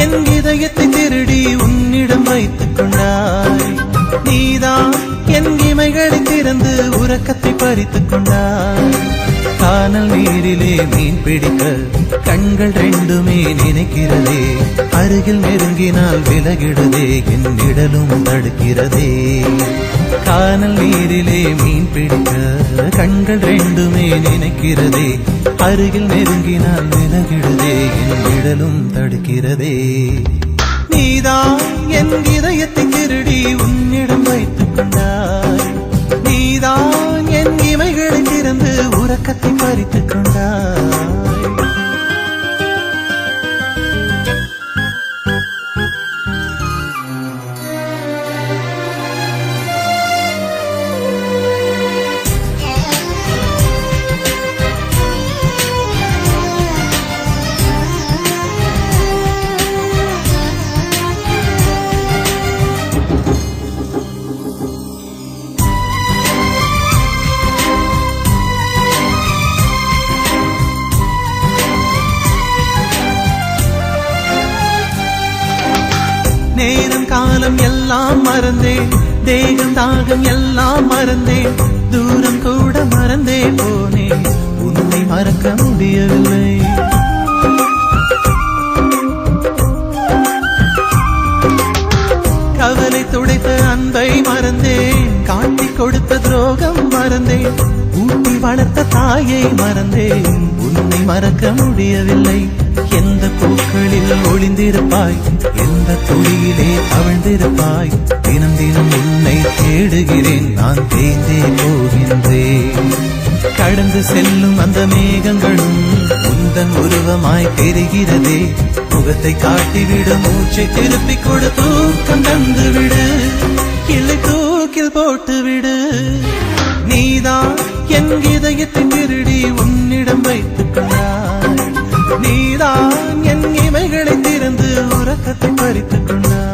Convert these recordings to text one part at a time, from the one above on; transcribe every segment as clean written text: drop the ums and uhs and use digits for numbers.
என் இதயத்தை திருடி உன்னிடம் வைத்துக் கொண்டாய். நீதான் என் இமைகளை திறந்து உறக்கத்தை பறித்துக் கொண்டாய். கானல் நீரிலே மீன் பிடிக்க கண்கள் ரெண்டுமே நினைக்கிறதே. அருகில் நெருங்கினால் விலகிடுதே, என் நிழலும் தடுக்கிறதே. கானல் நீரிலே மீன் பிடிக்க கண்கள் ரெண்டுமே நினைக்கிறதே. அருகில் நெருங்கினால் விலகிடுதே, என் நிழலும் தடுக்கிறதே. நீதான் என் இதயத்தை திருடி உன்னிடம் வைத்துக் கொண்டாய். நீதான் என் இமைகளை திறந்து உறக்கத்தை பறித்துக் கொண்டாய். நேரம் காலம் எல்லாம் மறந்தேன், தேகம் தாகம் எல்லாம் மறந்தேன். தூரம் கூட மறந்தே போனேன், உன்னை மறக்க முடியவில்லை. கவலை துடைத்த அன்பை மறந்தேன், காட்டிக் கொடுத்த துரோகம் மறந்தேன். ஊட்டி வளர்த்த தாயை மறந்தேன், உன்னை மறக்க முடியவில்லை. எந்த பூக்களில் ஒளிந்திருப்பாய், எந்த துளியிலே தவழ்ந்திருப்பாய். தினம் தினம் உன்னை தேடுகிறேன், நான் தேய்ந்தே போகின்றேன். கடந்து செல்லும் அந்த மேகங்களும் உந்தன் உருவமாய் தெரிகிறதே. முகத்தை காட்டிவிடு, மூச்சை திருப்பிக் கொடு, தூக்கம் தந்துவிடு, இல்லை தூக்கில் போட்டுவிடு. நீதான் என் இதயத்தை திருடி உன்னிடம் வைத்துக் கொண்டாய். நீதான் என் இமைகளை திறந்து உறக்கத்தை பறித்துக் கொண்டாய்.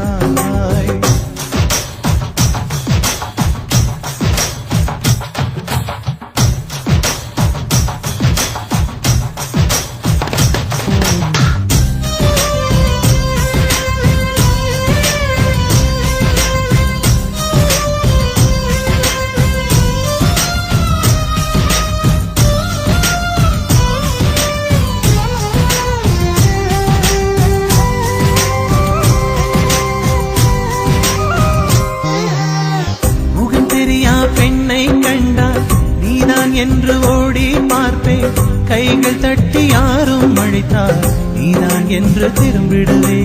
பெண்ணை கண்டால் நீதான் என்று ஓடி பார்ப்பேன். கைகள் தட்டி யாரும் அழைத்தால் நீதான் என்று திரும்பிடுவே.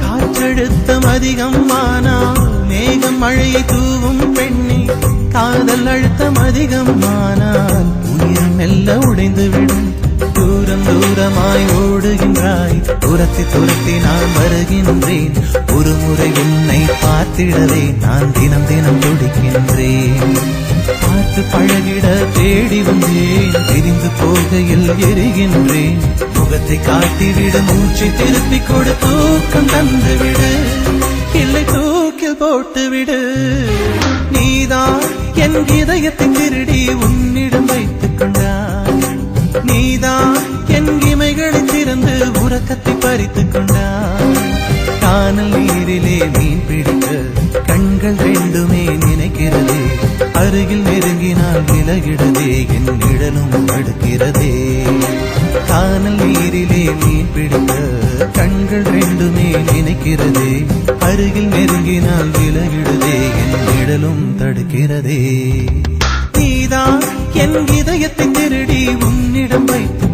காற்றழுத்தம் அதிகம் ஆனால் மேகம் மழையை தூவும் பெண்ணே. காதல் அழுத்தம் அதிகம் ஆனால் உயிரம் மெல்ல உடைந்துவிடும். தூரம் தூரமாய் ஓடுகின்றாய், துரத்தி துரத்தி நான் வருகின்றேன். ஒரு முறை உன்னை பார்த்திடவே நான் தினம் தினம் துடிக்கின்றேன். பார்த்து பழகிட தேடி வந்தேன், பிரிந்து போகையில் எரிகின்றேன். முகத்தை காட்டிவிட, மூச்சை திருப்பிக் கொடு, தூக்கம் தந்துவிடு, இல்லை தூக்கில் போட்டுவிடு. நீதான் என் இதயத்தை திருடி உன்னிடம் வைத்துக் கொண்டாய். நீதான் என் இமைகளை திறந்து உறக்கத்தை பறித்துக் கொண்டாய். கானல் நீரிலே மீன் பிடிக்க கண்கள் ரெண்டுமே நினைக்கிறதே. அருகில் நெருங்கினால் விலகிடதே, என் நிழலும் தடுக்கிறதே. கானல் நீரிலே மீன் பிடிக்க கண்கள் ரெண்டுமே நினைக்கிறதே. அருகில் நெருங்கினால் விலகிடதே, என் நிழலும் தடுக்கிறதே. நீதான் என் இதயத்தை திருடி உன்னிடம் வைத்து